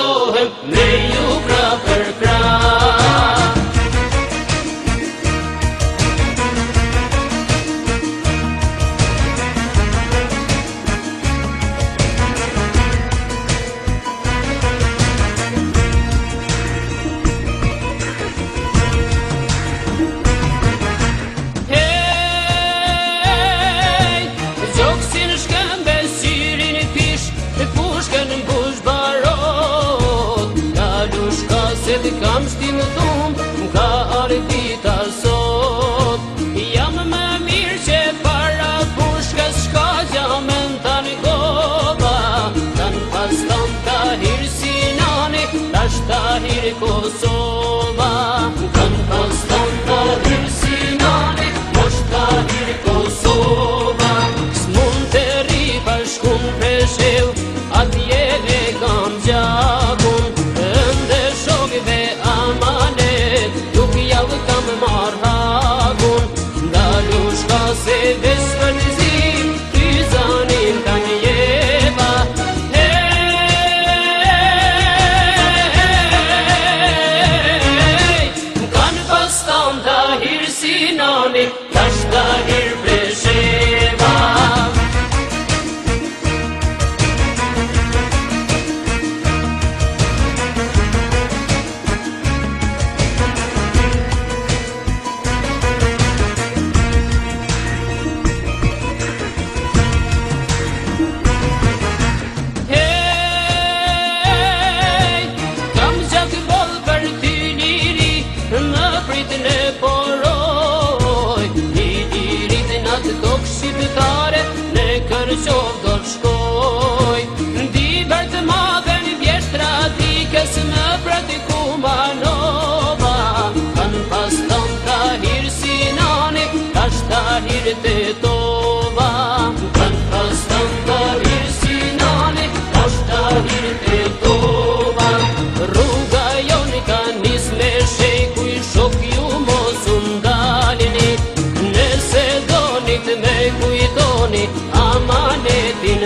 bashkohem me ju krah për krah. Kam shtim thum, ka ardita sot. Jam më mirë që para pushkës shka gjamen tani goba. Tan pas ton Tahir Sinani, tash Tahir Kosova. Tan pas ton Tahir Sinani, tash Tahir Kosova. S'mund të ri bashkun Preshev, atje e kam gjakun. Kam marr hakun, ndalush ka se vesmën zim, ty zanin ta njeva. Hey, kanë pas tan Tahir Sinani, tash Tahir Presheva. Qov do t'shkoj Ndi bërë të madhe një vjeshtra dikës më pratiku manova. Kanë pas ton Tahir Sinani, tash Tahir Tetova. Kanë pas ton Tahir Sinani, tash Tahir Tetova. Rruga joni ka nis me shekuj, shok ju mos u ndalini. Nëse donit me kujtoni amanetin